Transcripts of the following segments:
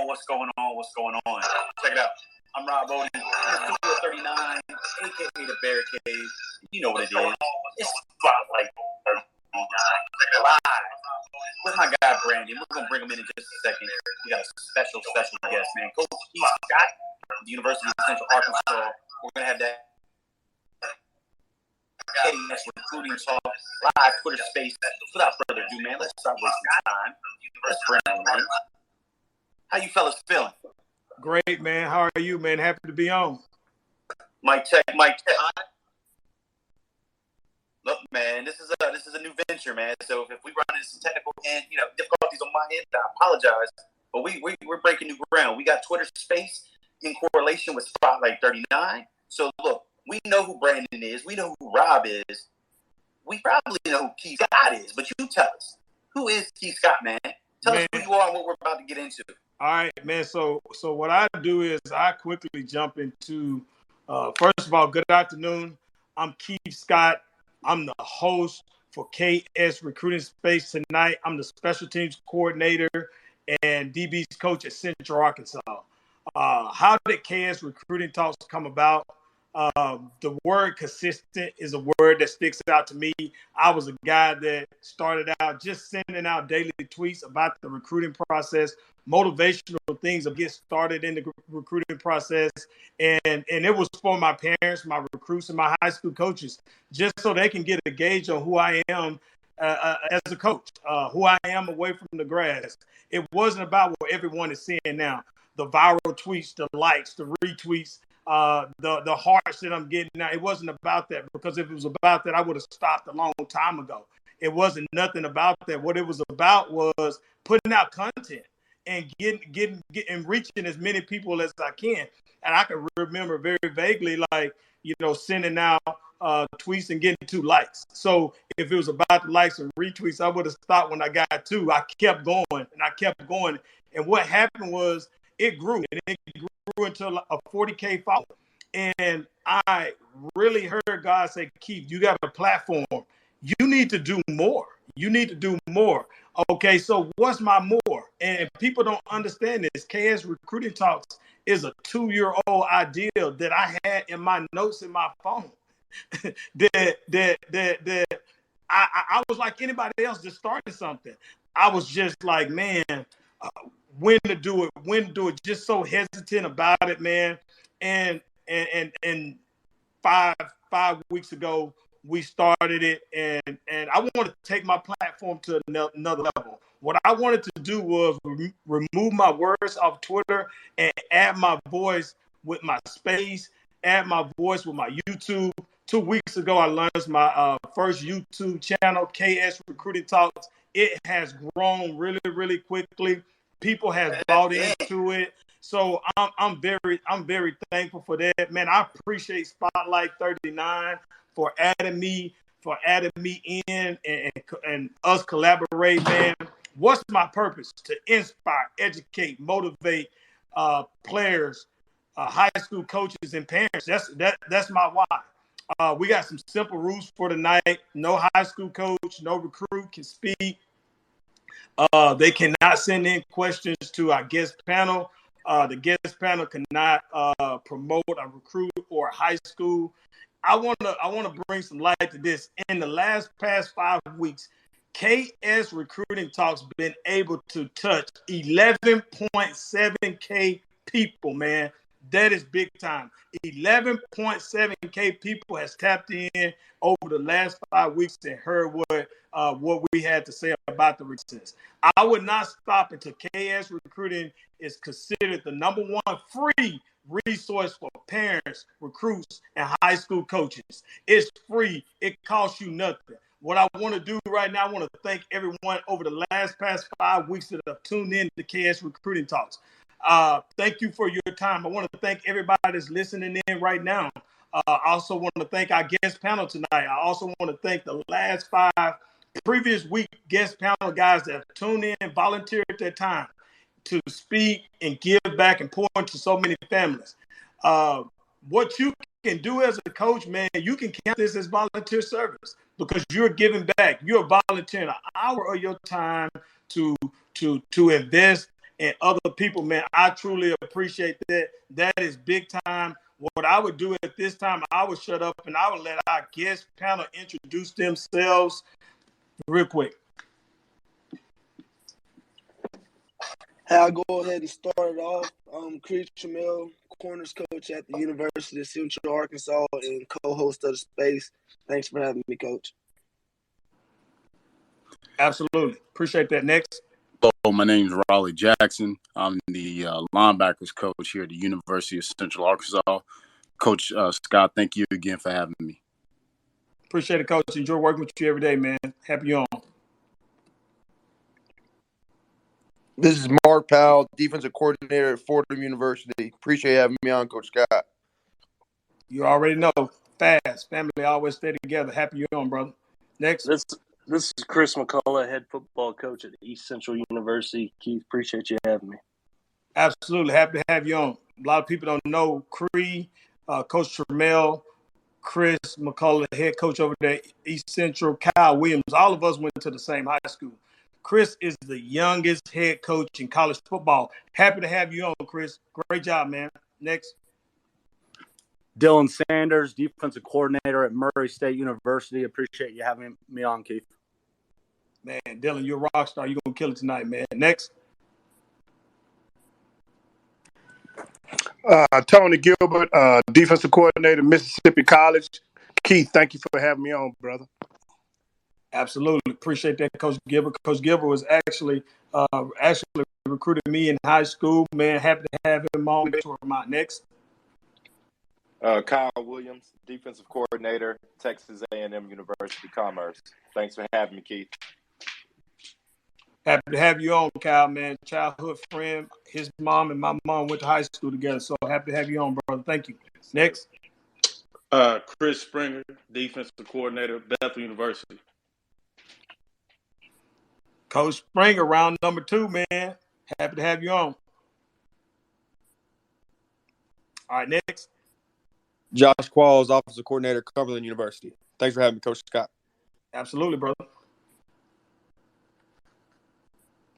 what's going on? What's going on? Check it out. I'm Rob Odie. I'm Studio 39, a.k.a. The Barricade. You know what it is. It's Spotlight 39 live with my guy, Brandon. We're going to bring him in just a second. We got a special guest, man. Coach Keith Scott from the University of Central Arkansas. We're going to have that KS Recruiting Talk live Twitter space. Without further ado, man, let's start wasting time. Let's bring him in. How you fellas feeling? Great, man. How are you, man? Happy to be on. Mic check. Look, man, this is a new venture, man. So if we run into some technical and difficulties on my end, I apologize. But we're breaking new ground. We got Twitter space in correlation with Spotlight 39. So look, we know who Brandon is. We know who Rob is. We probably know who Keith Scott is. But you tell us, who is Keith Scott, man? Tell us who you are and what we're about to get into. All right, man. So what I do is I quickly jump into, first of all, good afternoon. I'm Keith Scott. I'm the host for KS Recruiting Space tonight. I'm the special teams coordinator and DB's coach at Central Arkansas. How did KS Recruiting Talks come about? The word consistent is a word that sticks out to me. I was a guy that started out just sending out daily tweets about the recruiting process, motivational things to get started in the recruiting process. And it was for my parents, my recruits, and my high school coaches, just so they can get a gauge on who I am as a coach, who I am away from the grads. It wasn't about what everyone is seeing now, the viral tweets, the likes, the retweets, the hearts that I'm getting now. It wasn't about that, because if it was about that, I would have stopped a long time ago. It wasn't nothing about that. What it was about was putting out content and getting reaching as many people as I can. And I can remember very vaguely, sending out tweets and getting 2 likes. So if it was about the likes and retweets, I would have stopped when I got 2. I kept going and I kept going. And what happened was it grew, and it grew into a 40K follower. And I really heard God say, Keith, you got a platform. You need to do more. You need to do more. Okay, so what's my more? And people don't understand this. KS Recruiting Talks is a 2-year-old idea that I had in my notes in my phone. that I was like anybody else that started something. I was just like, man, when to do it, just so hesitant about it, man. And 5 weeks ago, we started it, and I wanted to take my platform to another level. What I wanted to do was remove my words off Twitter and add my voice with my space, add my voice with my YouTube. 2 weeks ago, I launched my first YouTube channel, KS Recruiting Talks. It has grown really, really quickly. People have bought into it. So I'm very thankful for that, man. I appreciate Spotlight 39 for adding me in and us collaborate, man. What's my purpose? To inspire, educate, motivate players, high school coaches, and parents. That's my why. We got some simple rules for tonight. No high school coach, no recruit can speak. They cannot send in questions to our guest panel. The guest panel cannot promote a recruit or a high school. I want to bring some light to this. In the past 5 weeks, KS Recruiting Talks been able to touch 11.7K people, man. That is big time. 11.7K people has tapped in over the last 5 weeks and heard what we had to say about the recruits. I would not stop until KS Recruiting is considered the #1 free resource for parents, recruits, and high school coaches. It's free. It costs you nothing. What I want to do right now, I want to thank everyone over the past 5 weeks that have tuned in to KS Recruiting Talks. Thank you for your time. I want to thank everybody that's listening in right now. I also want to thank our guest panel tonight. I also want to thank the last 5 previous week guest panel guys that have tuned in and volunteered their time to speak and give back and pour into so many families. What you can do as a coach, man, you can count this as volunteer service because you're giving back. You're volunteering an hour of your time to invest and other people, man. I truly appreciate that. That is big time. What I would do at this time, I would shut up and I would let our guest panel introduce themselves real quick. I'll go ahead and start it off. Chris Tramell, corners coach at the University of Central Arkansas and co-host of the Space. Thanks for having me, Coach. Absolutely. Appreciate that. Next. Hello, my name is Raleigh Jackson. I'm the linebackers coach here at the University of Central Arkansas. Coach Scott, thank you again for having me. Appreciate it, Coach. Enjoy working with you every day, man. Happy you on. This is Mark Powell, defensive coordinator at Fordham University. Appreciate having me on, Coach Scott. You already know. Fast. Family always stay together. Happy you on, brother. Next. This is Chris McCullough, head football coach at East Central University. Keith, appreciate you having me. Absolutely. Happy to have you on. A lot of people don't know Cree, Coach Tramell, Chris McCullough, head coach over there, East Central, Kyle Williams. All of us went to the same high school. Chris is the youngest head coach in college football. Happy to have you on, Chris. Great job, man. Next. Dylan Sanders, defensive coordinator at Murray State University. Appreciate you having me on, Keith. Man, Dylan, you're a rock star. You're going to kill it tonight, man. Next. Tony Gilbert, defensive coordinator, Mississippi College. Keith, thank you for having me on, brother. Absolutely. Appreciate that, Coach Gilbert. Coach Gilbert was actually recruited me in high school. Man, happy to have him on. Next. Kyle Williams, defensive coordinator, Texas A&M University Commerce. Thanks for having me, Keith. Happy to have you on, Kyle, man. Childhood friend. His mom and my mom went to high school together, so happy to have you on, brother. Thank you. Next. Chris Springer, defensive coordinator, Bethel University. Coach Springer, round number 2, man. Happy to have you on. All right, next. Josh Qualls, offensive coordinator, Cumberland University. Thanks for having me, Coach Scott. Absolutely, brother.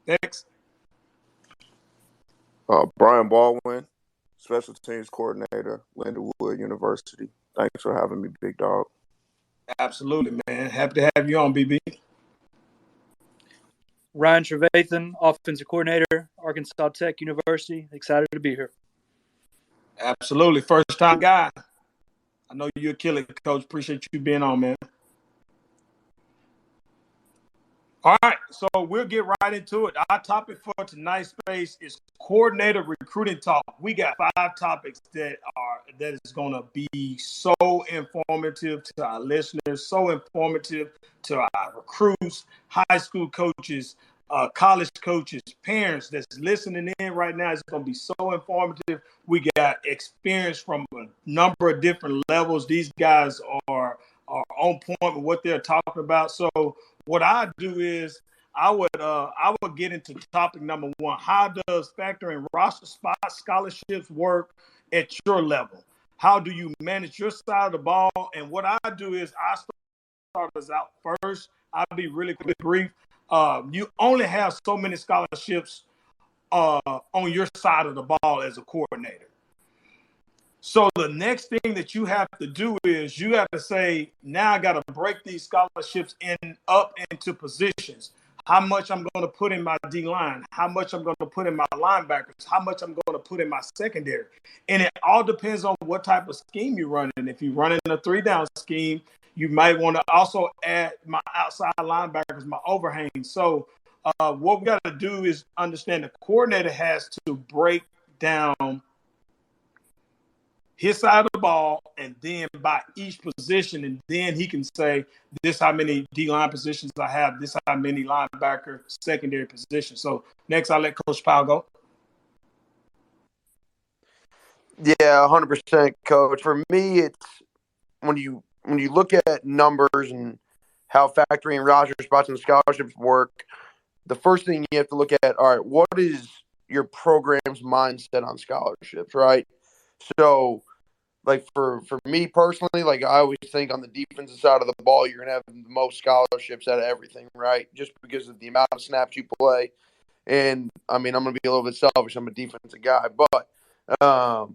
Next. Brian Baldwin, special teams coordinator, Lindenwood University. Thanks for having me, big dog. Absolutely, man. Happy to have you on, BB. Ryan Trevathan, offensive coordinator, Arkansas Tech University. Excited to be here. Absolutely. First-time guy. I know you're killing, Coach. Appreciate you being on, man. All right, so we'll get right into it. Our topic for tonight's space is coordinator recruiting talk. We got 5 topics that is going to be so informative to our listeners, so informative to our recruits, high school coaches, college coaches, parents that's listening in right now. It's going to be so informative. We got experience from a number of different levels. These guys are on point with what they're talking about. So what I do is I would get into topic number 1. How does factoring roster spot scholarships work at your level? How do you manage your side of the ball? And what I do is I start us out first. I'll be really brief. You only have so many scholarships on your side of the ball as a coordinator. So the next thing that you have to do is you have to say, now I got to break these scholarships up into positions. How much I'm going to put in my D-line, how much I'm going to put in my linebackers, how much I'm going to put in my secondary. And it all depends on what type of scheme you're running. If you're running a 3-down scheme, you might want to also add my outside linebackers, my overhang. So what we got to do is understand the coordinator has to break down his side of the ball, and then by each position, and then he can say, this how many D-line positions I have, this how many linebacker secondary positions. So next, I'll let Coach Powell go. Yeah, 100%, Coach. For me, it's when you look at numbers and how factoring roster spots and scholarships work, the first thing you have to look at, all right, what is your program's mindset on scholarships, right? So, like, for me personally, like, I always think on the defensive side of the ball, you're going to have the most scholarships out of everything, right? Just because of the amount of snaps you play. And I mean, I'm going to be a little bit selfish. I'm a defensive guy, but I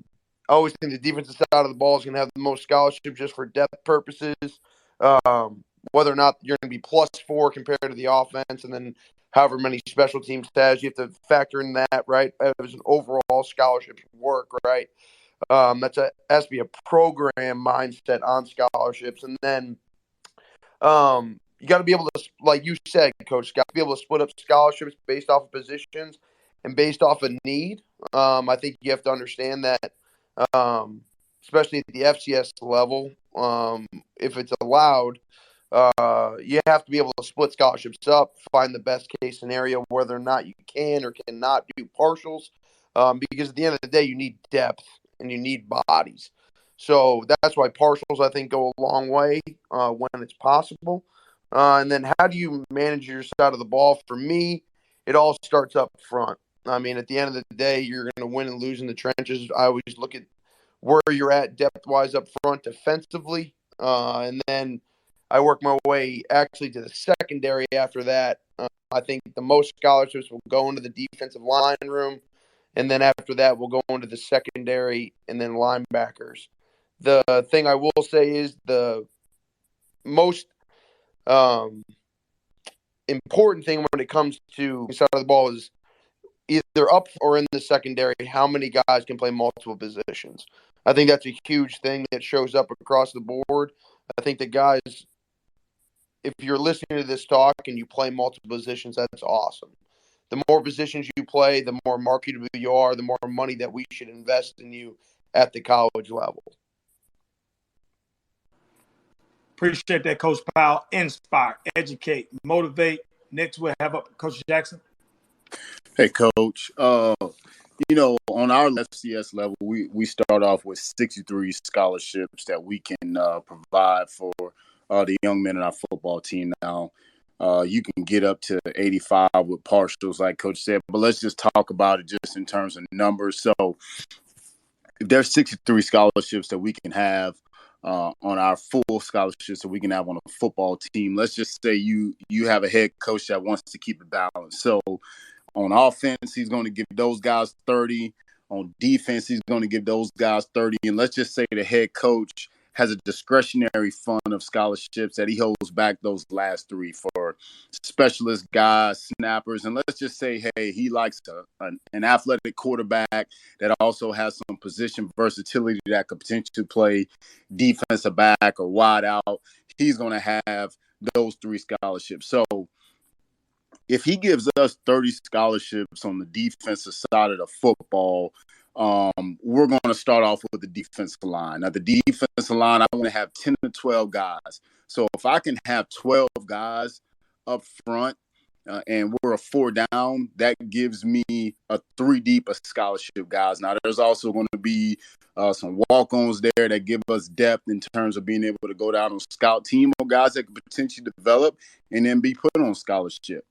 always think the defensive side of the ball is going to have the most scholarships just for depth purposes. Whether or not you're going to be +4 compared to the offense, and then however many special teams has, you have to factor in that, right? As an overall scholarship work, right? Has to be a program mindset on scholarships, and then you got to be able to, like you said, Coach Scott, be able to split up scholarships based off of positions and based off of need. I think you have to understand that, especially at the FCS level, if it's allowed, you have to be able to split scholarships up, find the best case scenario, whether or not you can or cannot do partials, because at the end of the day, you need depth and you need bodies. So that's why partials, I think, go a long way when it's possible. And then how do you manage your side of the ball? For me, it all starts up front. I mean, at the end of the day, you're going to win and lose in the trenches. I always look at where you're at depth-wise up front defensively, and then I work my way actually to the secondary after that. I think the most scholarships will go into the defensive line room, and then after that, we'll go into the secondary and then linebackers. The thing I will say is the most important thing when it comes to side of the ball is either up or in the secondary, how many guys can play multiple positions. I think that's a huge thing that shows up across the board. I think the guys, if you're listening to this talk and you play multiple positions, that's awesome. The more positions you play, the more marketable you are, the more money that we should invest in you at the college level. Appreciate that, Coach Powell. Inspire, educate, motivate. Next, we'll have up Coach Jackson. Hey, Coach. On our FCS level, we start off with 63 scholarships that we can provide for the young men in our football team now. You can get up to 85 with partials, like Coach said, but let's just talk about it just in terms of numbers. So if there's 63 scholarships that we can have on our full scholarships that we can have on a football team, let's just say you have a head coach that wants to keep it balanced. So on offense, he's going to give those guys 30. On defense, he's going to give those guys 30. And let's just say the head coach has a discretionary fund of scholarships that he holds back those last 3 for specialist guys, snappers. And let's just say, hey, he likes an athletic quarterback that also has some position versatility that could potentially play defensive back or wide out. He's going to have those 3 scholarships. So if he gives us 30 scholarships on the defensive side of the football, we're going to start off with the defensive line. Now, the defensive line, I want to have 10 to 12 guys. So if I can have 12 guys up front and we're a 4 down, that gives me a 3 deep of scholarship guys. Now, there's also going to be some walk-ons there that give us depth in terms of being able to go down on scout team or guys that could potentially develop and then be put on scholarship.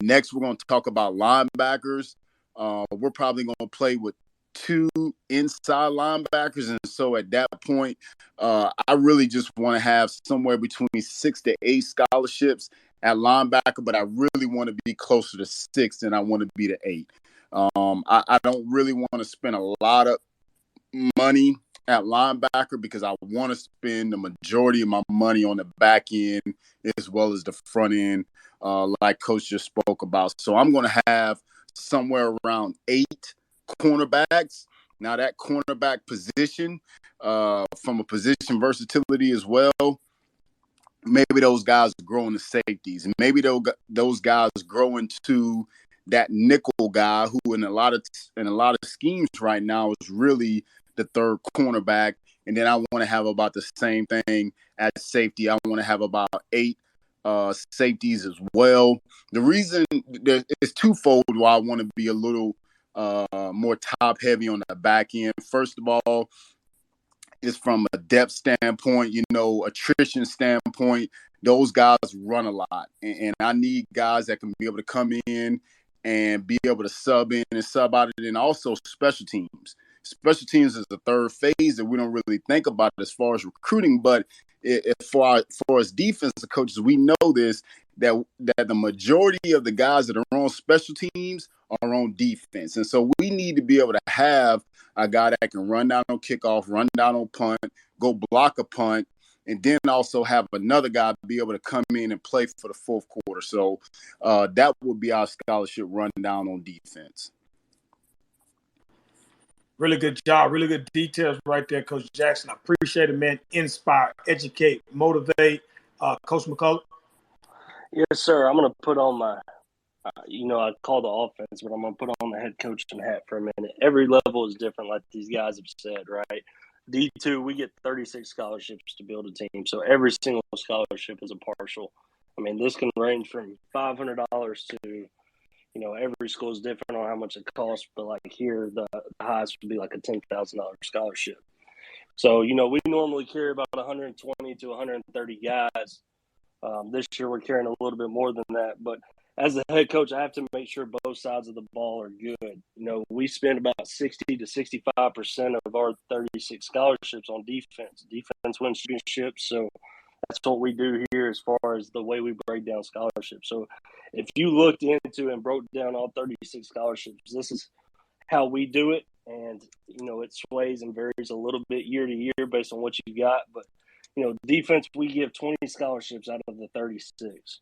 Next, we're going to talk about linebackers. We're probably going to play with 2 inside linebackers. And so at that point, I really just want to have somewhere between 6 to 8 scholarships at linebacker, but I really want to be closer to 6 than I want to be to 8. I don't really want to spend a lot of money at linebacker because I want to spend the majority of my money on the back end as well as the front end, like Coach just spoke about. So I'm going to have somewhere around 8 cornerbacks. Now that cornerback position, from a position versatility as well, maybe those guys grow into safeties, and maybe those guys grow into that nickel guy who in a lot of schemes right now is really the third cornerback. And then I want to have about the same thing at safety. I want to have about 8 safeties as well. The reason it's twofold why I want to be a little more top heavy on the back end. First of all, is from a depth standpoint, attrition standpoint, those guys run a lot. And I need guys that can be able to come in and be able to sub in and sub out, and also special teams. special teams is the third phase that we don't really think about as far as recruiting. But for us defensive coaches, we know this, that the majority of the guys that are on special teams are on defense. And so we need to be able to have a guy that can run down on kickoff, run down on punt, go block a punt, and then also have another guy be able to come in and play for the fourth quarter. So that would be our scholarship rundown on defense. Really good job. Really good details right there, Coach Jackson. I appreciate it, man. Inspire, educate, motivate. Coach McCullough? Yes, sir. I'm going to put on my, I call the offense, but I'm going to put on the head coaching hat for a minute. Every level is different, like these guys have said, right? D2, we get 36 scholarships to build a team. So every single scholarship is a partial. I mean, this can range from $500 to, every school is different on how much it costs. But like here, the highest would be like a $10,000 scholarship. So, we normally carry about 120 to 130 guys. This year we're carrying a little bit more than that. But as the head coach, I have to make sure both sides of the ball are good. We spend about 60 to 65% of our 36 scholarships on defense. Defense wins championships, so that's what we do here as far as the way we break down scholarships. So if you looked into and broke down all 36 scholarships, this is how we do it. And, it sways and varies a little bit year to year based on what you got. But, defense, we give 20 scholarships out of the 36.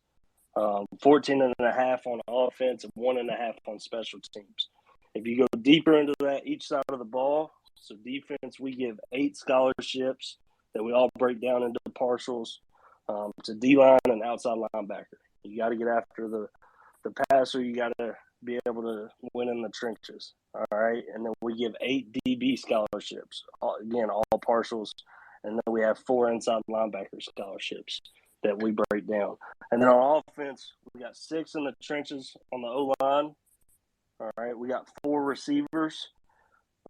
14 and a half on offense and 1.5 on special teams. If you go deeper into that, each side of the ball, so defense, we give 8 scholarships that we all break down into partials to D-line and outside linebacker. You got to get after the passer. You got to be able to win in the trenches. All right. And then we give 8 DB scholarships, all partials. And then we have 4 inside linebacker scholarships that we break down. And then on offense, we got 6 in the trenches on the O-line. All right. We got 4 receivers.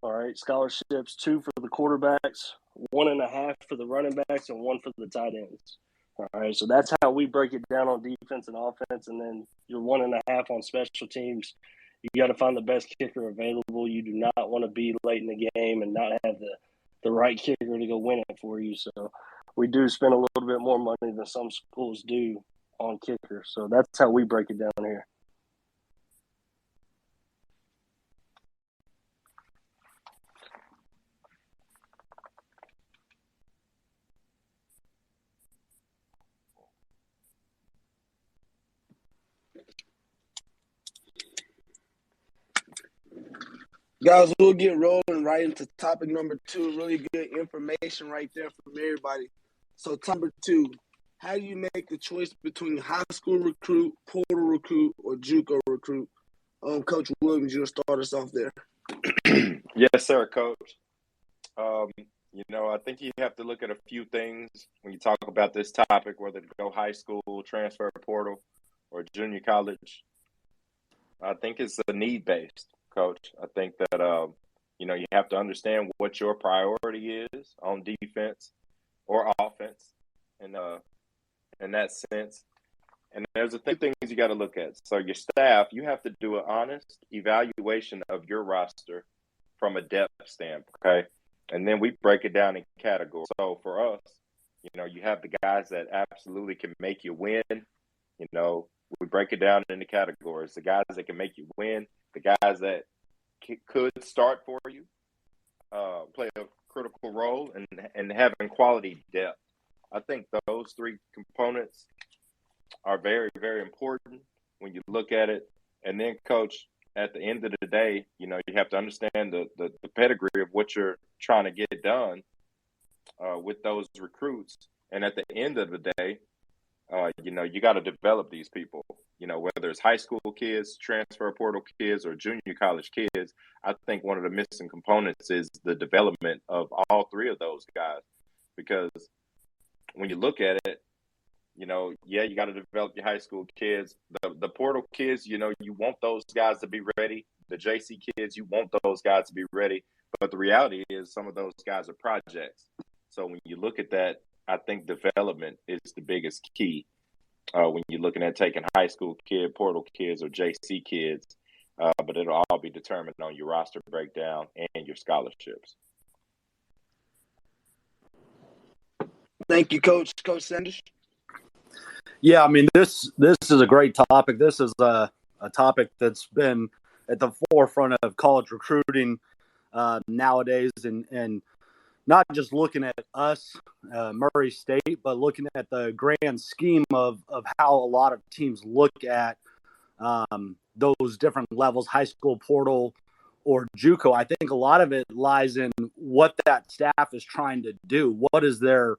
All right. Scholarships, 2 for the quarterbacks, 1.5 for the running backs, and 1 for the tight ends. All right. So that's how we break it down on defense and offense. And then your 1.5 on special teams. You got to find the best kicker available. You do not want to be late in the game and not have the right kicker to go win it for you. So we do spend a little bit more money than some schools do on kickers. So that's how we break it down here. Guys, we'll get rolling right into topic number 2. Really good information right there from everybody. So, number 2, how do you make the choice between high school recruit, portal recruit, or JUCO recruit? Coach Williams, you'll start us off there. Yes, sir, Coach. I think you have to look at a few things when you talk about this topic, whether to go high school, transfer portal, or junior college. I think it's a need-based, Coach. I think that, you have to understand what your priority is on defense or offense in that sense. And there's a few things you got to look at. So your staff, you have to do an honest evaluation of your roster from a depth standpoint, okay? And then we break it down in categories. So for us, you have the guys that absolutely can make you win. We break it down into categories. The guys that can make you win, the guys that could start for you, play a critical role, and having quality depth. I think those 3 components are very, very important when you look at it. And then, Coach, at the end of the day, you have to understand the pedigree of what you're trying to get done with those recruits. And at the end of the day, you got to develop these people, whether it's high school kids, transfer portal kids, or junior college kids. I think one of the missing components is the development of all 3 of those guys, because when you look at it, you got to develop your high school kids. The portal kids, you want those guys to be ready. The JC kids, you want those guys to be ready. But the reality is some of those guys are projects. So when you look at that, I think development is the biggest key when you're looking at taking high school kid, portal kids, or JC kids. but it'll all be determined on your roster breakdown and your scholarships. Thank you, Coach. Coach Sanders. Yeah, I mean, this is a great topic. This is a topic that's been at the forefront of college recruiting nowadays, and not just looking at us, Murray State, but looking at the grand scheme of how a lot of teams look at those different levels, high school portal or JUCO. I think a lot of it lies in what that staff is trying to do. What is their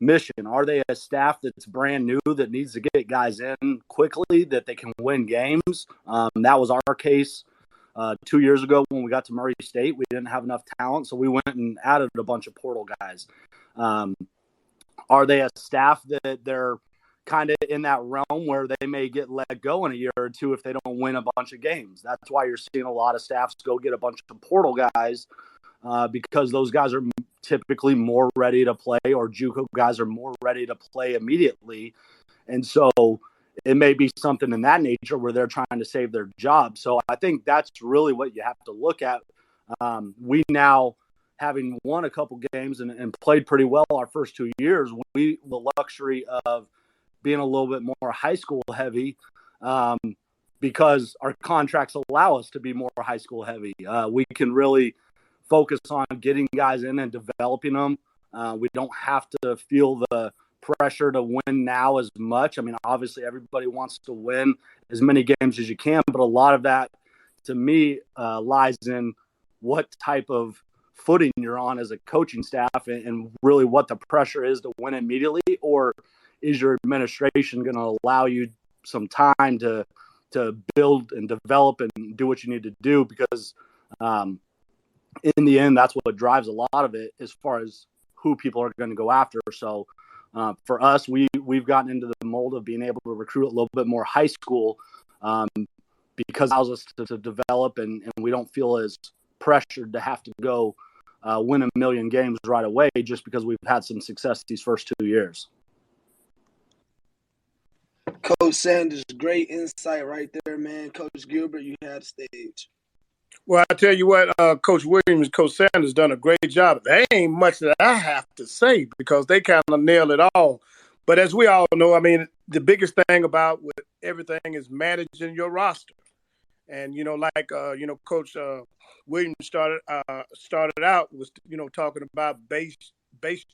mission? Are they a staff that's brand new that needs to get guys in quickly that they can win games? That was our case 2 years ago when we got to Murray State. We didn't have enough talent, so we went and added a bunch of portal guys. Are they a staff that they're kind of in that realm where they may get let go in a year or two if they don't win a bunch of games? That's why you're seeing a lot of staffs go get a bunch of portal guys because those guys are typically more ready to play, or JUCO guys are more ready to play immediately. And so it may be something in that nature where they're trying to save their job. So I think that's really what you have to look at. We now, having won a couple games and played pretty well our first 2 years, we the luxury of being a little bit more high school heavy because our contracts allow us to be more high school heavy. We can really focus on getting guys in and developing them. We don't have to feel the pressure to win now as much. I mean, obviously everybody wants to win as many games as you can, but a lot of that to me lies in what type of footing you're on as a coaching staff and really what the pressure is to win immediately, or is your administration going to allow you some time to build and develop and do what you need to do? Because in the end, that's what drives a lot of it as far as who people are going to go after. So for us, we've gotten into the mold of being able to recruit a little bit more high school because it allows us to develop and we don't feel as pressured to have to go win a million games right away just because we've had some success these first 2 years. Coach Sanders, great insight right there, man. Coach Gilbert, you have the stage. Well, I tell you what, Coach Williams, Coach Sanders done a great job. There ain't much that I have to say because they kind of nailed it all. But as we all know, I mean, the biggest thing about with everything is managing your roster. And, like, Coach Williams started out was, talking about based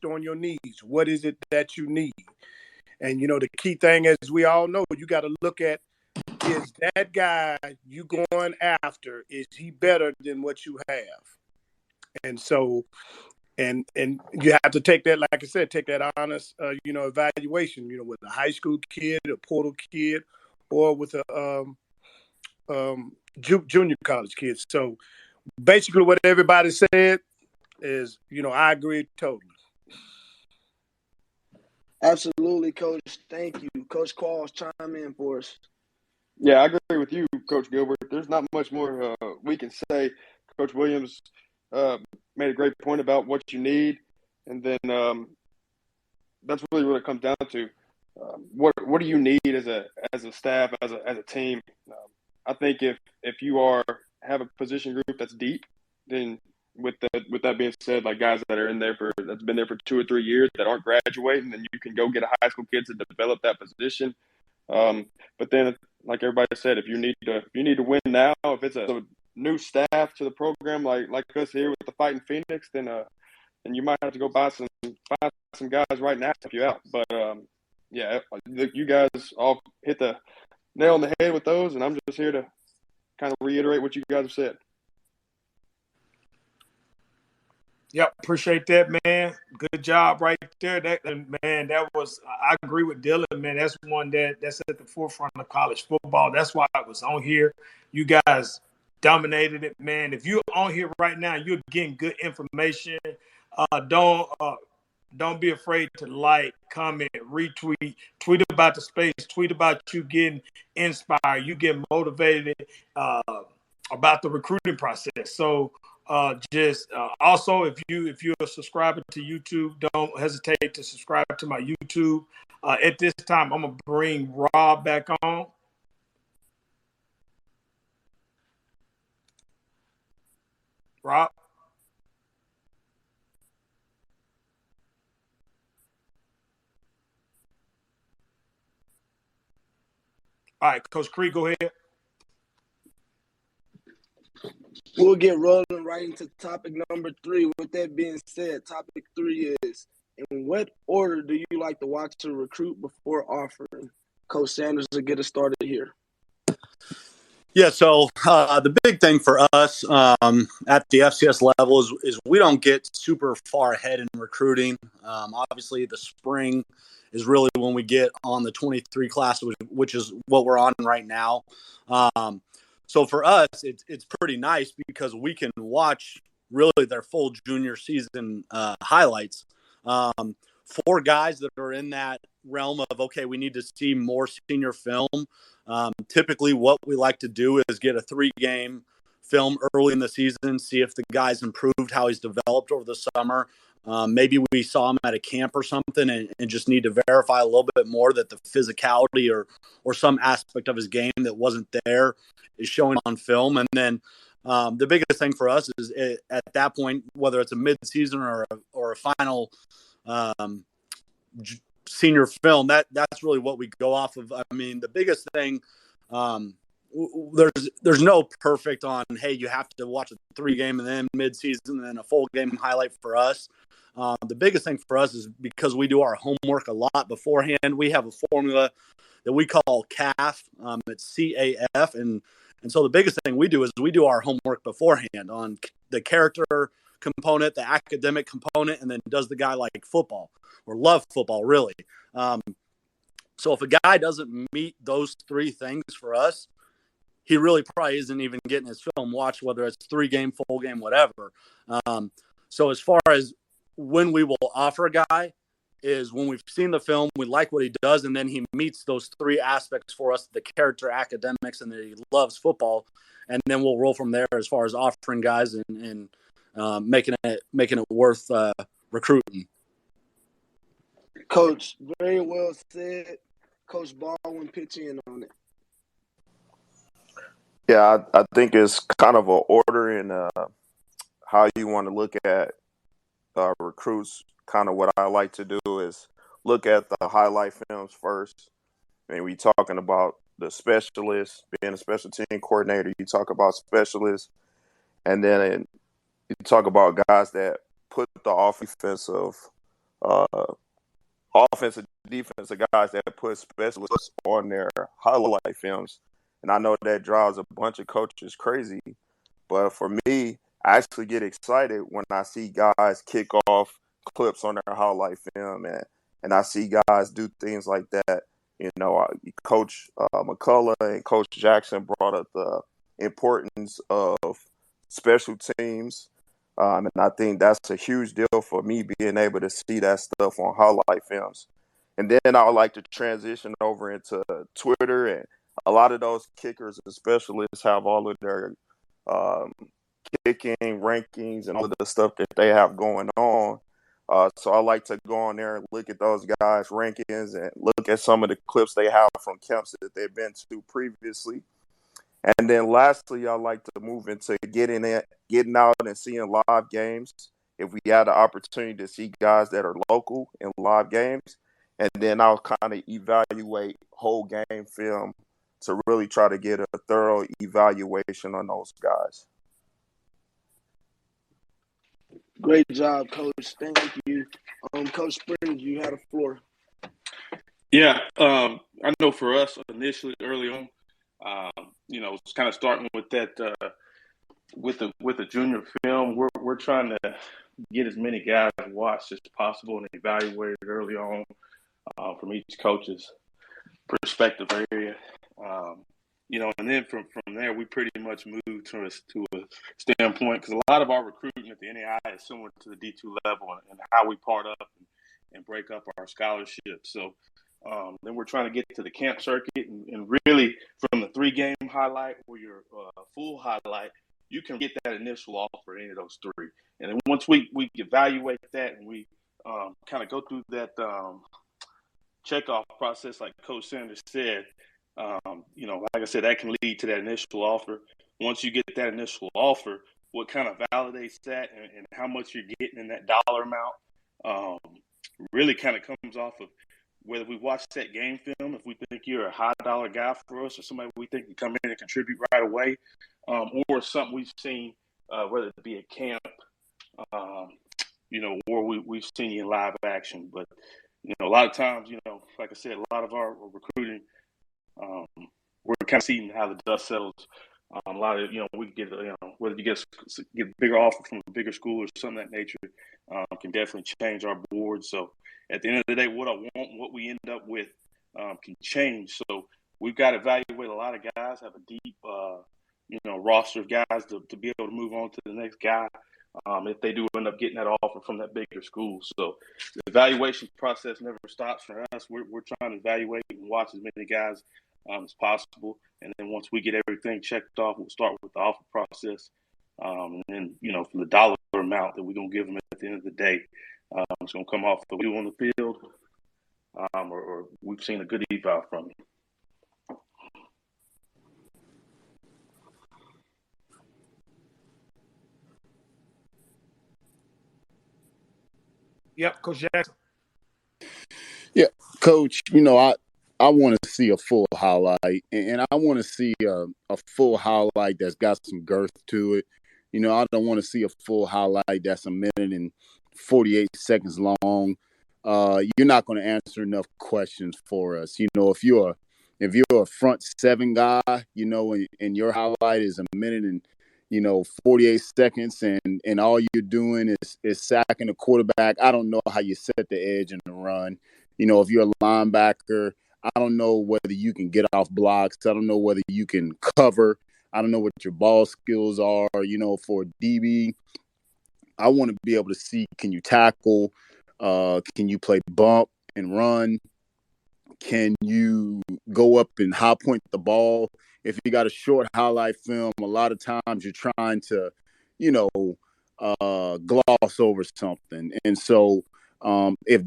on your needs. What is it that you need? And, the key thing, as we all know, you got to look at, is that guy you going after, is he better than what you have? And so, and you have to take that, like I said, take that honest, evaluation, with a high school kid, a portal kid, or with a junior college kid. So basically what everybody said is, I agree totally. Absolutely, Coach. Thank you. Coach Qualls, chime in for us. Yeah, I agree with you, Coach Gilbert. There's not much more we can say. Coach Williams made a great point about what you need, and then that's really what it comes down to. What do you need as a staff, as a team? I think if you have a position group that's deep, then with that being said, like guys that are that's been there for 2 or 3 years that aren't graduating, then you can go get a high school kid to develop that position. But then, like everybody said, if you need to win now, if it's a new staff to the program, like us here with the Fighting Phoenix, then you might have to go buy some guys right now to help you out. But yeah, you guys all hit the nail on the head with those, and I'm just here to kind of reiterate what you guys have said. Yep, appreciate that, man. Good job right there. I agree with Dylan, man. That's one that's at the forefront of college football. That's why I was on here. You guys dominated it, man. If you're on here right now, you're getting good information. Don't be afraid to like, comment, retweet, tweet about the space, tweet about you getting inspired, you get motivated about the recruiting process. So also, if you're a subscriber to YouTube, don't hesitate to subscribe to my YouTube. At this time, I'm gonna bring Rob back on. Rob? All right, Coach Creed, go ahead. We'll get rolling right into topic number 3. With that being said, topic 3 is, in what order do you like to watch a recruit before offering? Coach Sanders will get us started here. Yeah, so the big thing for us at the FCS level is we don't get super far ahead in recruiting. Obviously, the spring is really when we get on the 23 class, which is what we're on right now. So for us, it's pretty nice because we can watch really their full junior season highlights. For guys that are in that realm of, okay, we need to see more senior film. Typically what we like to do is get a 3-game film early in the season, see if the guy's improved, how he's developed over the summer. Maybe we saw him at a camp or something and just need to verify a little bit more that the physicality or some aspect of his game that wasn't there is showing on film. And then the biggest thing for us is at that point, whether it's a mid-season or a final senior film, that's really what we go off of. I mean, the biggest thing, there's no perfect on, hey, you have to watch a 3-game and then mid-season and then a full game highlight for us. The biggest thing for us is because we do our homework a lot beforehand. We have a formula that we call CAF. It's CAF. And so the biggest thing we do is we do our homework beforehand on the character component, the academic component, and then does the guy like football or love football, really? So if a guy doesn't meet those 3 things for us, he really probably isn't even getting his film watched, whether it's 3-game, full game, whatever. So as far as when we will offer a guy is when we've seen the film, we like what he does, and then he meets those 3 aspects for us, the character, academics, and that he loves football. And then we'll roll from there as far as offering guys and making it worth recruiting. Coach, very well said. Coach Baldwin, pitch in on it. Yeah, I think it's kind of an order in how you want to look at recruits. Kind of what I like to do is look at the highlight films first. I mean, we talking about the specialists, being a special team coordinator, you talk about specialists, and then you talk about guys that put the offensive, defensive guys that put specialists on their highlight films. And I know that drives a bunch of coaches crazy. But for me, I actually get excited when I see guys kick off clips on their highlight film and I see guys do things like that. You know, Coach McCullough and Coach Jackson brought up the importance of special teams. And I think that's a huge deal for me being able to see that stuff on highlight films. And then I would like to transition over into Twitter, and a lot of those kickers and specialists have all of their kicking rankings and all of the stuff that they have going on. So I like to go on there and look at those guys' rankings and look at some of the clips they have from camps that they've been to previously. And then lastly, I like to move into getting out and seeing live games. If we had the opportunity to see guys that are local in live games, and then I'll kind of evaluate whole game film to really try to get a thorough evaluation on those guys. Great job, Coach. Thank you. Coach Springs, you had the floor. Yeah, I know for us initially early on, it's kind of starting with that with the junior film. We're trying to get as many guys watched as possible and evaluated early on from each coach's perspective area. And then from there, we pretty much move to a standpoint, because a lot of our recruiting at the NAI is similar to the D2 level and how we part up and break up our scholarships. So then we're trying to get to the camp circuit and really from the 3-game highlight or your full highlight, you can get that initial offer in any of those 3. And then once we evaluate that and we kind of go through that checkoff process, like Coach Sanders said, like I said, that can lead to that initial offer. Once you get that initial offer, what kind of validates that and how much you're getting in that dollar amount really kind of comes off of whether we watch that game film, if we think you're a high dollar guy for us or somebody we think can come in and contribute right away, or something we've seen, whether it be at camp, or we've seen you in live action. But, a lot of times, like I said, a lot of our recruiting, we're kind of seeing how the dust settles. A lot of, we get, whether you get a bigger offer from a bigger school or something of that nature, can definitely change our board. So at the end of the day, what I want, what we end up with, can change. So we've got to evaluate a lot of guys, have a deep, roster of guys to be able to move on to the next guy if they do end up getting that offer from that bigger school. So the evaluation process never stops for us. We're trying to evaluate and watch as many guys as possible. And then once we get everything checked off, we'll start with the offer process. And then, from the dollar amount that we're going to give them at the end of the day, it's going to come off of you on the field or we've seen a good eval from you. Yep, Coach Jackson. Yeah, Coach, I want to see a full highlight, and I want to see a full highlight that's got some girth to it. I don't want to see a full highlight that's a minute and 48 seconds long. You're not going to answer enough questions for us. If you're a front seven guy, and your highlight is a minute and 48 seconds, and all you're doing is sacking the quarterback, I don't know how you set the edge in the run. If you're a linebacker, I don't know whether you can get off blocks. I don't know whether you can cover. I don't know what your ball skills are. For a DB, I want to be able to see, can you tackle? Can you play bump and run? Can you go up and high point the ball? If you got a short highlight film, a lot of times you're trying to, gloss over something. And so if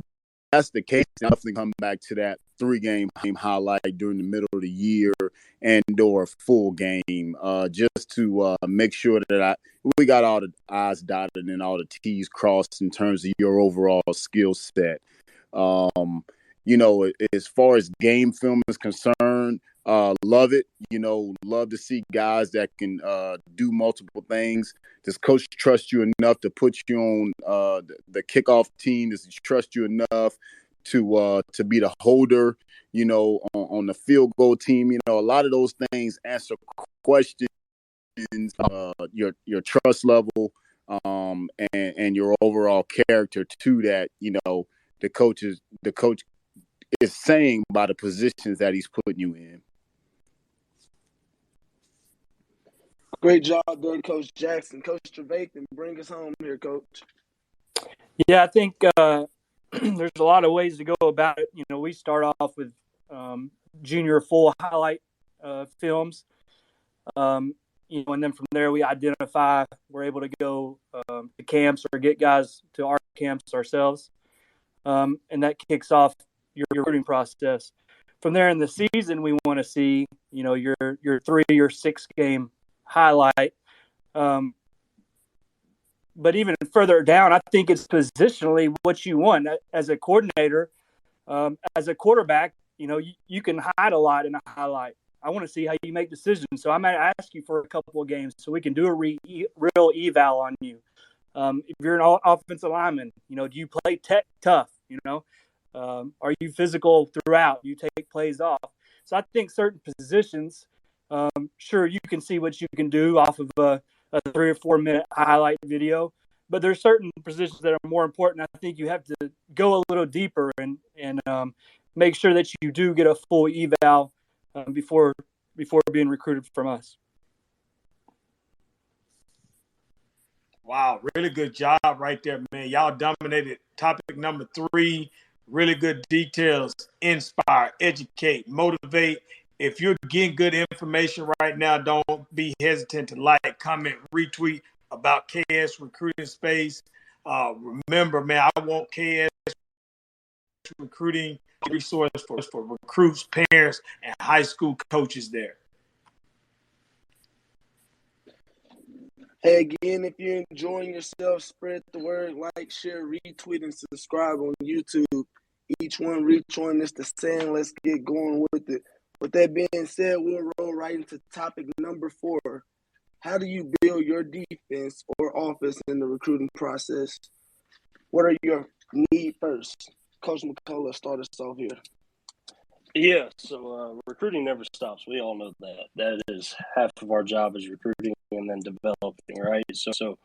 that's the case, I'll definitely come back to that 3-game highlight during the middle of the year and or a full game, just to make sure that we got all the I's dotted and all the T's crossed in terms of your overall skill set. As far as game film is concerned, love it. Love to see guys that can do multiple things. Does coach trust you enough to put you on the kickoff team? Does he trust you enough to be the holder, on the field goal team? A lot of those things answer questions, your trust level, and your overall character to that, the coach is saying by the positions that he's putting you in. Great job there, Coach Jackson. Coach Trevathan, bring us home here, Coach. Yeah, I think there's a lot of ways to go about it. We start off with junior full highlight films, and then from there we identify. We're able to go to camps or get guys to our camps ourselves, and that kicks off your recruiting process. From there in the season, we want to see your 3 or 6 game highlight. But even further down, I think it's positionally what you want as a coordinator. As a quarterback, you can hide a lot in a highlight. I want to see how you make decisions. So I might ask you for a couple of games so we can do a real eval on you. If you're an offensive lineman, do you play tough? Are you physical throughout? You take plays off. So I think certain positions, sure, you can see what you can do off of a 3 or 4 minute highlight video, but there's certain positions that are more important. I think you have to go a little deeper and make sure that you do get a full eval before being recruited from us. Wow, really good job right there, man. Y'all dominated topic number 3. Really good details. Inspire, educate, motivate. If you're getting good information right now, don't be hesitant to like, comment, retweet about KS Recruiting Space. Remember, man, I want KS Recruiting resource for recruits, parents, and high school coaches there. Hey, again, if you're enjoying yourself, spread the word, like, share, retweet, and subscribe on YouTube. Each one, reach one. It's the saying. Let's get going with it. With that being said, we'll roll right into topic number 4. How do you build your defense or offense in the recruiting process? What are your needs first? Coach McCullough, start us off here. Yeah, so recruiting never stops. We all know that. That is half of our job is recruiting and then developing, right? So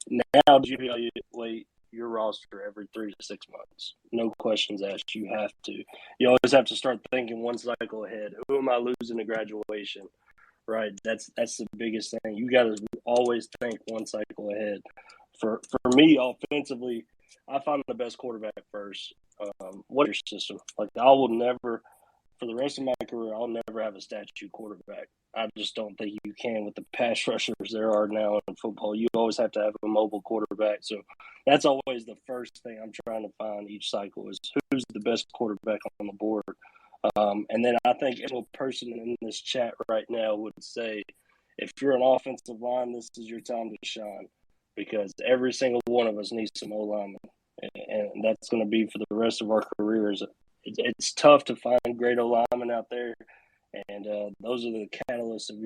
now you evaluate your roster every 3 to 6 months. No questions asked. You have to. You always have to start thinking one cycle ahead. Who am I losing to graduation? Right. That's the biggest thing. You got to always think one cycle ahead. For me, offensively, I find the best quarterback first. What is your system? Like, I will never, for the rest of my career, I'll never have a statue quarterback. I just don't think you can with the pass rushers there are now in football. You always have to have a mobile quarterback. So that's always the first thing I'm trying to find each cycle is who's the best quarterback on the board. And then I think every person in this chat right now would say, if you're an offensive line, this is your time to shine, because every single one of us needs some O-linemen, and that's going to be for the rest of our careers. It's tough to find great O-linemen out there, and those are the catalysts of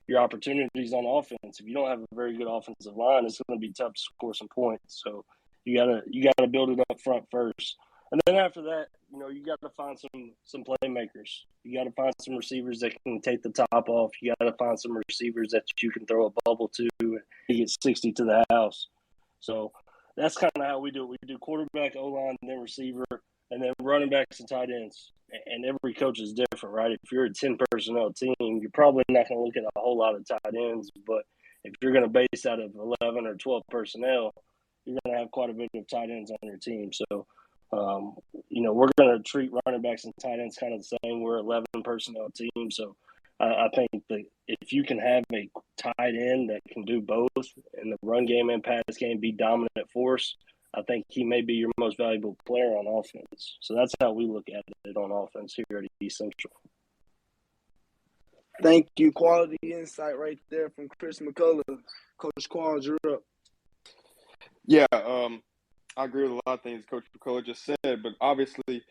your opportunities on offense. If you don't have a very good offensive line, it's going to be tough to score some points. So you gotta build it up front first. And then after that, you got to find some playmakers. You got to find some receivers that can take the top off. You got to find some receivers that you can throw a bubble to and get 60 to the house. So that's kind of how we do it. We do quarterback, O-line, and then receiver, and then running backs and tight ends. And every coach is different, right? If you're a 10-personnel team, you're probably not going to look at a whole lot of tight ends. But if you're going to base out of 11 or 12 personnel, you're going to have quite a bit of tight ends on your team. So, we're going to treat running backs and tight ends kind of the same. We're 11 personnel team. So I think that if you can have a tight end that can do both in the run game and pass game, be dominant force, I think he may be your most valuable player on offense. So that's how we look at it on offense here at East Central. Thank you. Quality insight right there from Chris McCullough. Coach Qualls, you're up. Yeah, I agree with a lot of things Coach McCullough just said, but obviously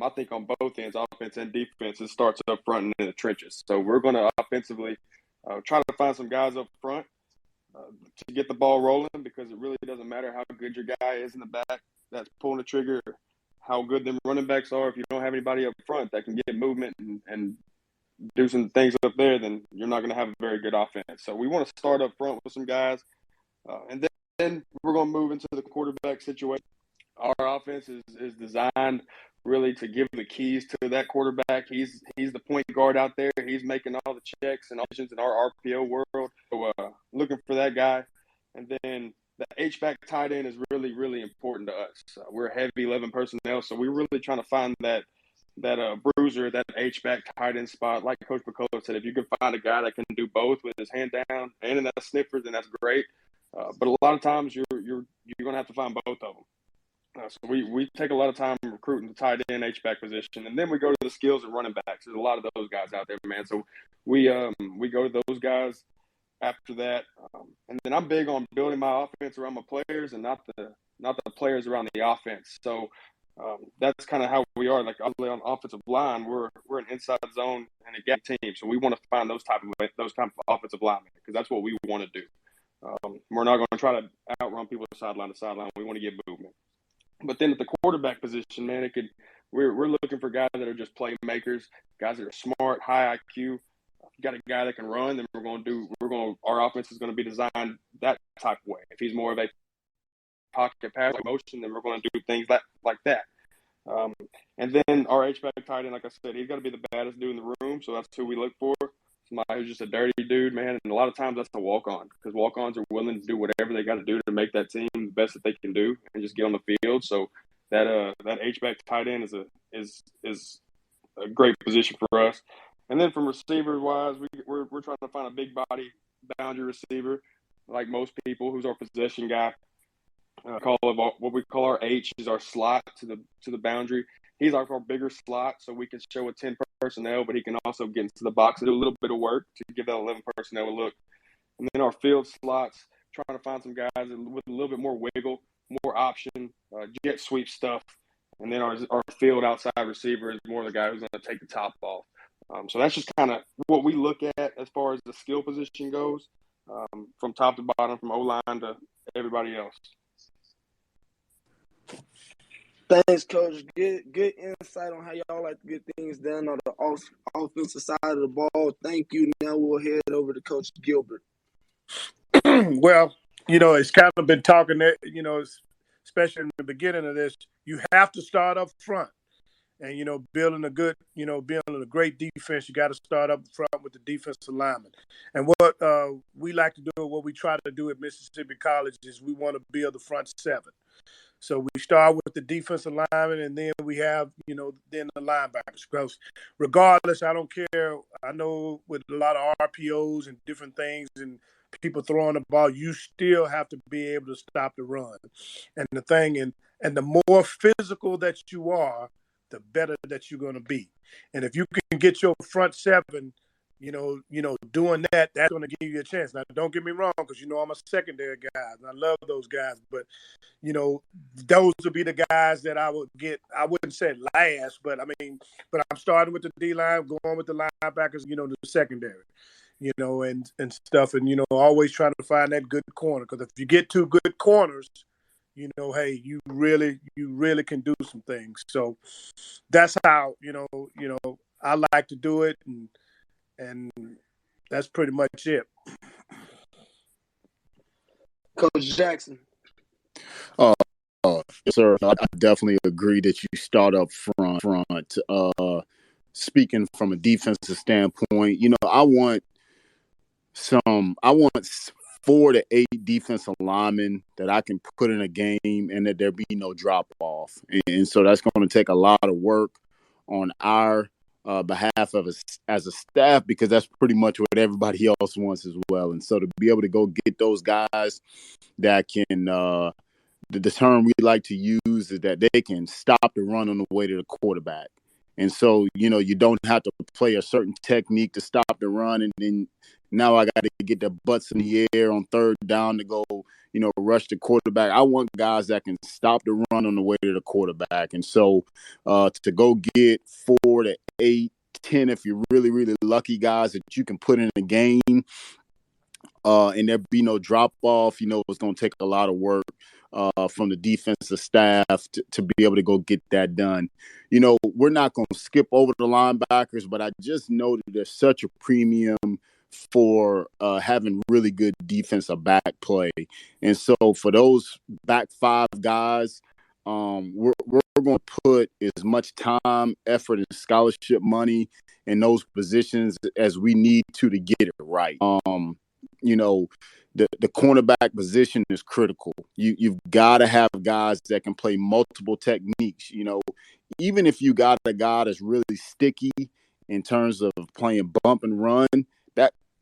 I think on both ends, offense and defense, it starts up front and in the trenches. So we're going to offensively try to find some guys up front to get the ball rolling, because it really doesn't matter how good your guy is in the back that's pulling the trigger, how good them running backs are. If you don't have anybody up front that can get movement and do some things up there, then you're not going to have a very good offense. So we want to start up front with some guys, and then we're going to move into the quarterback situation. Our offense is designed really to give the keys to that quarterback. He's the point guard out there. He's making all the checks and options in our RPO world. So looking for that guy. And then the H-back tight end is really, really important to us. We're a heavy 11 personnel, so we're really trying to find that bruiser, that H-back tight end spot. Like Coach McCullough said, if you can find a guy that can do both with his hand down and in that sniffer, then that's great. But a lot of times you're going to have to find both of them. So we take a lot of time recruiting the tight end H-back position, and then we go to the skills and running backs. There's a lot of those guys out there, man. So we go to those guys after that, and then I'm big on building my offense around my players and not the players around the offense. So that's kind of how we are. Like obviously on offensive line, we're an inside zone and a gap team, so we want to find those type of offensive linemen, because that's what we want to do. We're not going to try to outrun people sideline to sideline. We want to get movement. But then at the quarterback position, man, we're looking for guys that are just playmakers, guys that are smart, high IQ. If you got a guy that can run, then our offense is going to be designed that type of way. If he's more of a pocket pass motion, then we're going to do things like that. And then our H-back tight end, like I said, he's got to be the baddest dude in the room, so that's who we look for. Somebody who's just a dirty dude, man, and a lot of times that's a walk-on, because walk-ons are willing to do whatever they got to do to make that team the best that they can do and just get on the field. So that H-back tight end is a great position for us. And then from receiver-wise, we're trying to find a big body boundary receiver, like most people, who's our possession guy. What we call our H is our slot to the boundary. He's our bigger slot, so we can show a 10 personnel, but he can also get into the box and do a little bit of work to give that 11 personnel a look. And then our field slots, trying to find some guys with a little bit more wiggle, more option, jet sweep stuff. And then our field outside receiver is more the guy who's going to take the top off. So that's just kind of what we look at as far as the skill position goes, from top to bottom, from O-line to everybody else. Thanks, Coach. Good insight on how y'all like to get things done on the offensive side of the ball. Thank you. Now we'll head over to Coach Gilbert. Well, it's kind of been talking that, especially in the beginning of this, you have to start up front. And, building a great defense, you got to start up front with the defensive lineman. And what we like to do, what we try to do at Mississippi College is we want to build the front seven. So we start with the defensive lineman, and then we have, then the linebackers. Because regardless, I don't care. I know with a lot of RPOs and different things and people throwing the ball, you still have to be able to stop the run. And and the more physical that you are, the better that you're going to be. And if you can get your front seven, doing that, that's going to give you a chance. Now, don't get me wrong, because, I'm a secondary guy, and I love those guys. But, those would be the guys that I would get. I wouldn't say last, but I'm starting with the D-line, going with the linebackers, the secondary, and stuff. And, always trying to find that good corner. Because if you get two good corners, hey, you really can do some things. So that's how, I like to do it. And that's pretty much it. Coach Jackson. Yes, sir. I definitely agree that you start up front. Speaking from a defensive standpoint, I want 4 to 8 defensive linemen that I can put in a game and that there be no drop off. And so that's going to take a lot of work on our behalf as a staff, because that's pretty much what everybody else wants as well. And so to be able to go get those guys that can the term we like to use is that they can stop the run on the way to the quarterback. And so, you don't have to play a certain technique to stop the run. And then now I got to get the butts in the air on third down to go, rush the quarterback. I want guys that can stop the run on the way to the quarterback. And so to go get 4 to 8, 10, if you're really, really lucky, guys that you can put in a game and there be no drop off, it's going to take a lot of work from the defensive staff to be able to go get that done. We're not going to skip over the linebackers, but I just know that there's such a premium for having really good defensive back play. And so for those back 5 guys, we're going to put as much time, effort, and scholarship money in those positions as we need to get it right. The cornerback position is critical. You've got to have guys that can play multiple techniques. Even if you got a guy that's really sticky in terms of playing bump and run,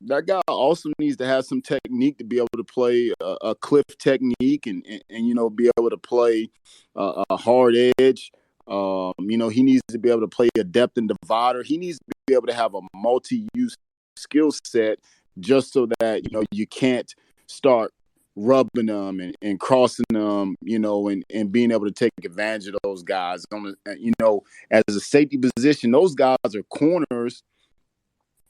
that guy also needs to have some technique to be able to play a cliff technique and be able to play a hard edge. He needs to be able to play a depth and divider. He needs to be able to have a multi-use skill set, just so that, you can't start rubbing them and crossing them, and being able to take advantage of those guys. As a safety position, those guys are corners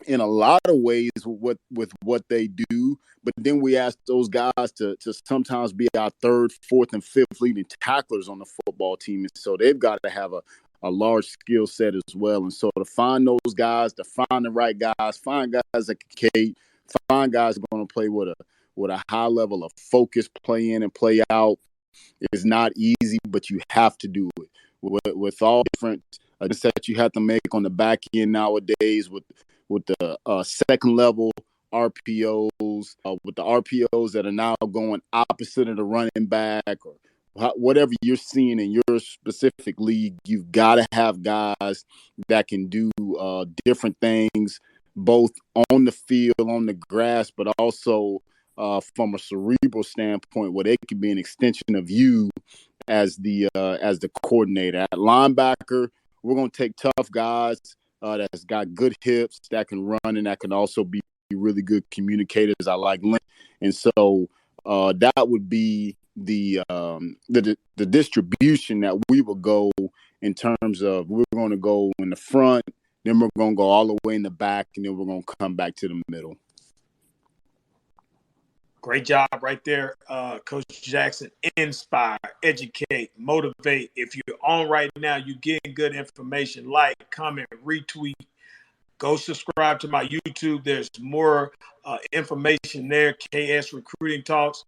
in a lot of ways with what they do. But then we ask those guys to sometimes be our 3rd, 4th, and 5th leading tacklers on the football team. And so they've got to have a large skill set as well. And so to find those guys, to find the right guys, find guys that can Kate, find guys going to play with a high level of focus, play in and play out, is not easy, but you have to do it with all different that you have to make on the back end nowadays with the second level RPOs, with the RPOs that are now going opposite of the running back, or whatever you're seeing in your specific league. You've got to have guys that can do different things, both on the field, on the grass, but also from a cerebral standpoint, where they can be an extension of you as the coordinator. At linebacker, we're going to take tough guys that's got good hips, that can run, and that can also be really good communicators. I like Lynn. And so that would be the distribution that we will go in terms of we're going to go in the front, then we're going to go all the way in the back, and then we're going to come back to the middle. Great job right there, Coach Jackson. Inspire, educate, motivate. If you're on right now, you're getting good information. Like, comment, retweet. Go subscribe to my YouTube. There's more information there. KS Recruiting Talks.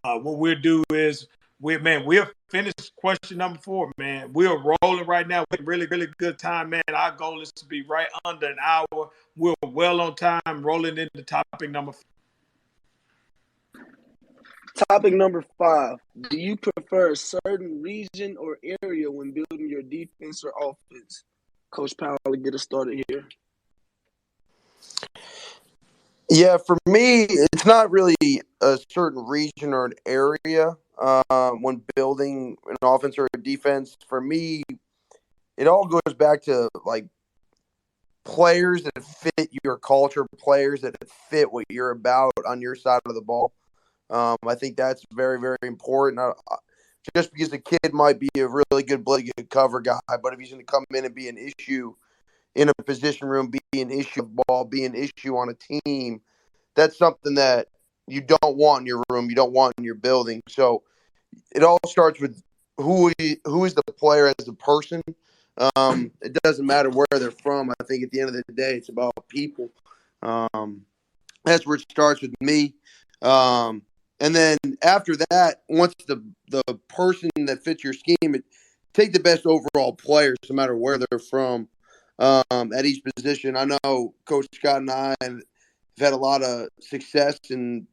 What we'll do is, we'll finish question number 4, man. We're rolling right now. We're really, really good time, man. Our goal is to be right under an hour. We're well on time, rolling into topic number 4. Topic number 5. Do you prefer a certain region or area when building your defense or offense? Coach Powell, get us started here. Yeah, for me, it's not really a certain region or an area when building an offense or a defense. For me, it all goes back to like players that fit your culture, players that fit what you're about on your side of the ball. I think that's very, very important. Just because a kid might be a really good cover guy, but if he's going to come in and be an issue in a position room, be an issue of ball, be an issue on a team, that's something that you don't want in your room, you don't want in your building. So it all starts with who is the player as a person. It doesn't matter where they're from. I think at the end of the day, it's about people. That's where it starts with me. And then after that, once the person that fits your scheme, take the best overall players, no matter where they're from, at each position. I know Coach Scott and I have had a lot of success in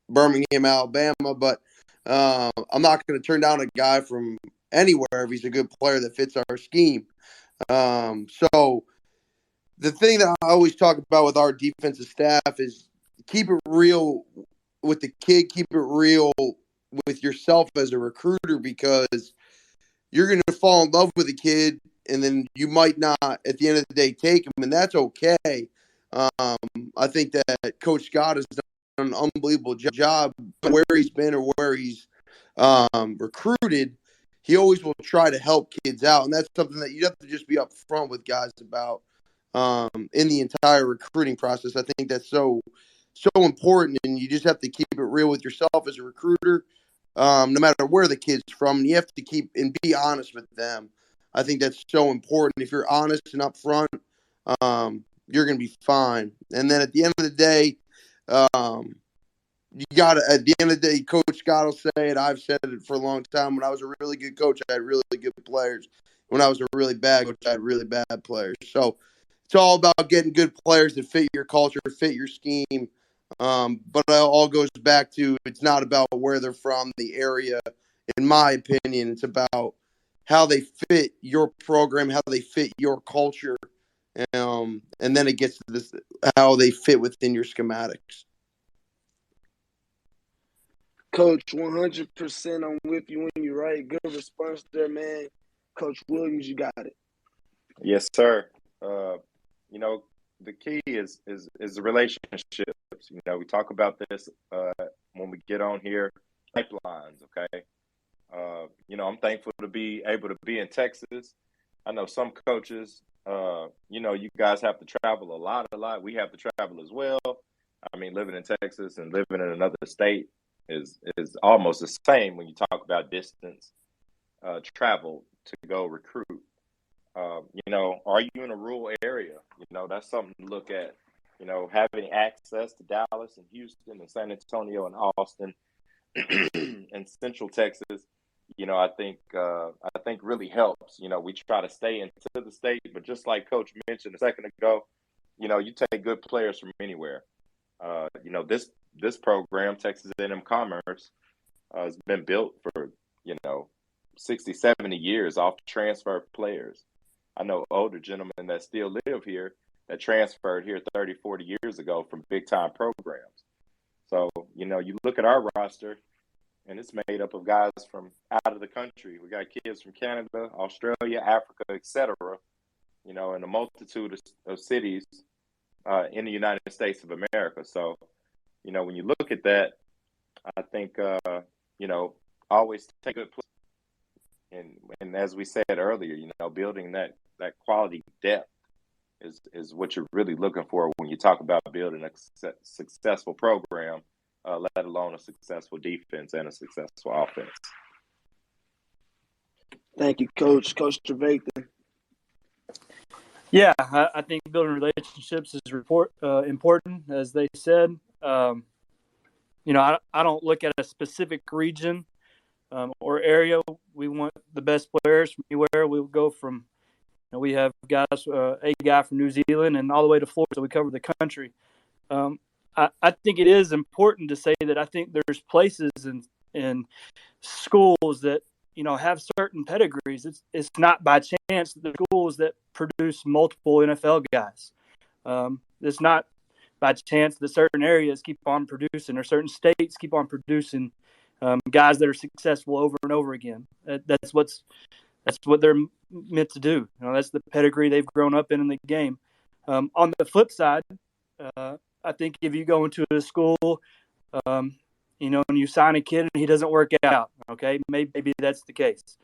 Birmingham, Alabama, but I'm not going to turn down a guy from anywhere if he's a good player that fits our scheme. So the thing that I always talk about with our defensive staff is keep it real with the kid, keep it real with yourself as a recruiter, because you're going to fall in love with a kid and then you might not at the end of the day take him, and that's okay. I think that Coach Scott has done an unbelievable job where he's been or where he's recruited. He always will try to help kids out, and that's something that you have to just be upfront with guys about in the entire recruiting process. I think that's so important, and you just have to keep it real with yourself as a recruiter, no matter where the kid's from. You have to keep and be honest with them. I think that's so important. If you're honest and upfront, you're going to be fine. And then at the end of the day, you got to, at the end of the day, Coach Scott will say it. I've said it for a long time. When I was a really good coach, I had really good players. When I was a really bad coach, I had really bad players. So it's all about getting good players that fit your culture, fit your scheme. But it all goes back to, it's not about where they're from, the area. In my opinion, it's about how they fit your program, how they fit your culture. And then it gets to this, how they fit within your schematics. Coach, 100% I'm with you when you're right. Good response there, man. Coach Williams, you got it. Yes, sir. You know, the key is the relationships. You know, we talk about this when we get on here. Pipelines, okay? You know, I'm thankful to be able to be in Texas. I know some coaches, you know, you guys have to travel a lot. We have to travel as well. I mean, living in Texas and living in another state is almost the same when you talk about distance travel to go recruit. You know, are you in a rural area? You know, that's something to look at. You know, having access to Dallas and Houston and San Antonio and Austin and Central Texas, you know, I think really helps. You know, we try to stay into the state, but just like Coach mentioned a second ago, you know, you take good players from anywhere. You know, this program, Texas A&M Commerce, has been built for, you know, 60, 70 years off transfer players. I know older gentlemen that still live here that transferred here 30, 40 years ago from big-time programs. So, you know, you look at our roster, and it's made up of guys from out of the country. We got kids from Canada, Australia, Africa, etc., you know, in a multitude of cities in the United States of America. So, you know, when you look at that, I think always take good play. And as we said earlier, building that quality depth is what you're really looking for when you talk about building a successful program, let alone a successful defense and a successful offense. Thank you, Coach. Coach Trevathan. Yeah, I think building relationships is important, as they said. I don't look at a specific region or area. We want the best players from anywhere. We'll go from, we have guys, a guy from New Zealand and all the way to Florida, so we cover the country. I think it is important to say that I think there's places in schools that have certain pedigrees. It's not by chance that the schools that produce multiple NFL guys. It's not by chance that certain areas keep on producing or certain states keep on producing guys that are successful over and over again. That's what they're meant to do. That's the pedigree they've grown up in the game. On the flip side, I think if you go into a school, and you sign a kid and he doesn't work out, okay, maybe that's the case.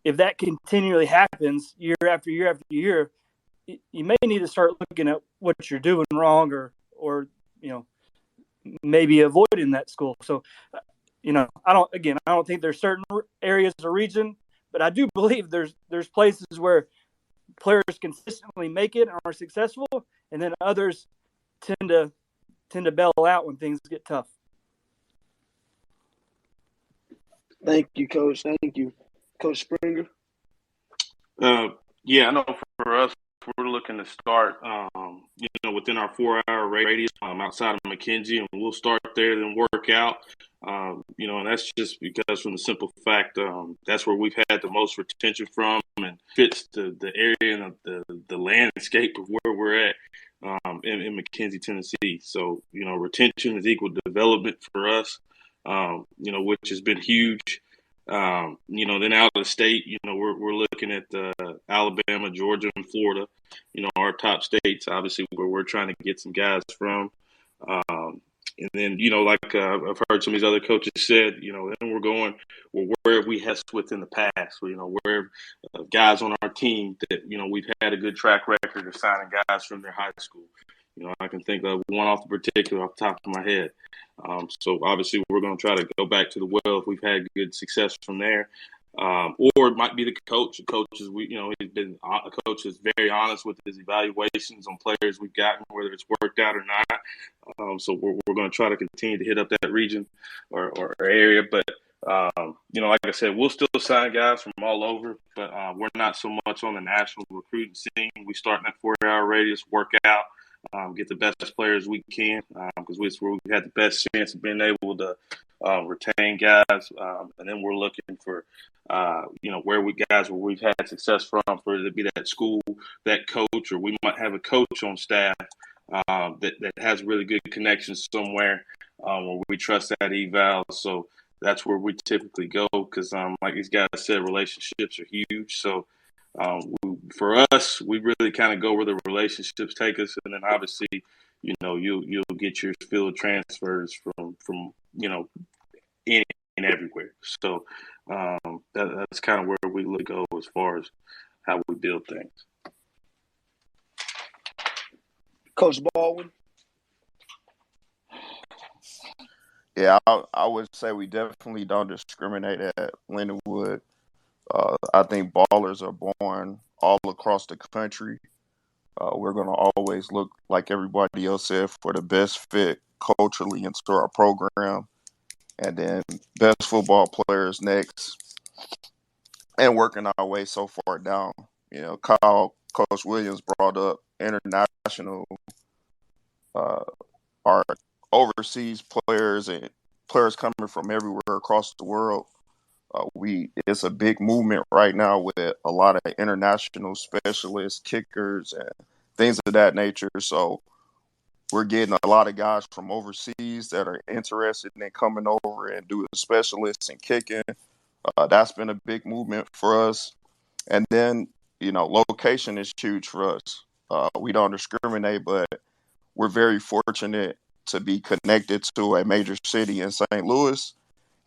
If that continually happens year after year after year, you may need to start looking at what you're doing wrong or maybe avoiding that school. So, I don't think there's certain areas or region, but I do believe there's places where players consistently make it and are successful, and then others tend to bail out when things get tough. Thank you, Coach. Thank you. Coach Springer? I know for us, we're looking to start, within our 4-hour radius outside of McKenzie, and we'll start there, then work out. And that's just because from the simple fact that's where we've had the most retention from and fits the area and the landscape of where we're at in McKenzie, Tennessee. So, retention is equal to development for us. Which has been huge. Then out of the state, we're looking at Alabama, Georgia, and Florida, our top states, obviously, where we're trying to get some guys from. And then, like I've heard some of these other coaches said, then we're going where we have within the past, where guys on our team that, we've had a good track record of signing guys from their high school. I can think of one off the particular off the top of my head. So obviously we're going to try to go back to the well if we've had good success from there. Or it might be the coach. The coach is, a coach is very honest with his evaluations on players we've gotten, whether it's worked out or not. So we're going to try to continue to hit up that region or area. But, like I said, we'll still sign guys from all over, but we're not so much on the national recruiting scene. We start in that 4-hour radius, work out. Get the best players we can because we've had the best chance of being able to retain guys, and then we're looking for where we've had success from, for it to be that school, that coach, or we might have a coach on staff that has really good connections somewhere where we trust that eval. So that's where we typically go because, like these guys said, relationships are huge. So. For us, we really kind of go where the relationships take us, and then obviously, you'll get your field transfers from any and everywhere. So that's kind of where we look go as far as how we build things. Coach Baldwin? Yeah, I would say we definitely don't discriminate at Lindenwood. I think ballers are born all across the country. We're going to always look, like everybody else said, for the best fit culturally into our program. And then best football players next. And working our way so far down. Coach Williams brought up international, our overseas players and players coming from everywhere across the world. It's a big movement right now with a lot of international specialists, kickers, and things of that nature. So we're getting a lot of guys from overseas that are interested in coming over and doing specialists and kicking. That's been a big movement for us. And then, location is huge for us. We don't discriminate, but we're very fortunate to be connected to a major city in St. Louis.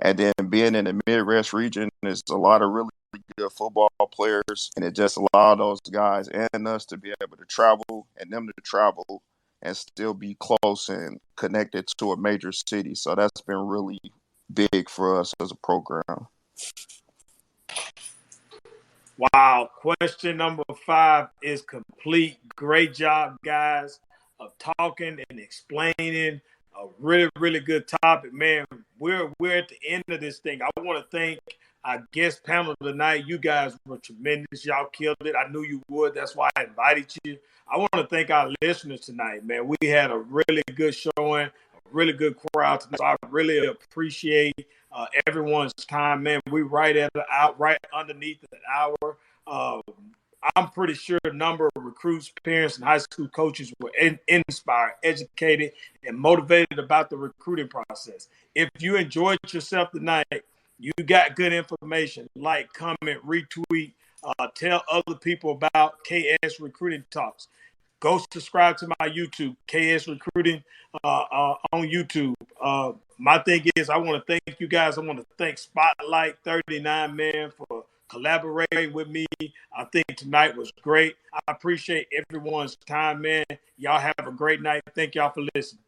And then being in the Midwest region is a lot of really good football players. And it just allowed those guys and us to be able to travel and them to travel and still be close and connected to a major city. So that's been really big for us as a program. Wow. Question number 5 is complete. Great job, guys, of talking and explaining a really, really good topic. Man, we're at the end of this thing. I want to thank our guest panel tonight. You guys were tremendous. Y'all killed it. I knew you would. That's why I invited you. I want to thank our listeners tonight, man. We had a really good showing, a really good crowd tonight. So I really appreciate everyone's time, man. We right underneath an hour. I'm pretty sure a number of recruits, parents, and high school coaches were inspired, educated, and motivated about the recruiting process. If you enjoyed yourself tonight, you got good information. Like, comment, retweet, tell other people about KS Recruiting Talks. Go subscribe to my YouTube, KS Recruiting on YouTube. My thing is, I want to thank you guys. I want to thank Spotlight 39, man, for collaborating with me. I think tonight was great. I appreciate everyone's time, man. Y'all have a great night. Thank y'all for listening.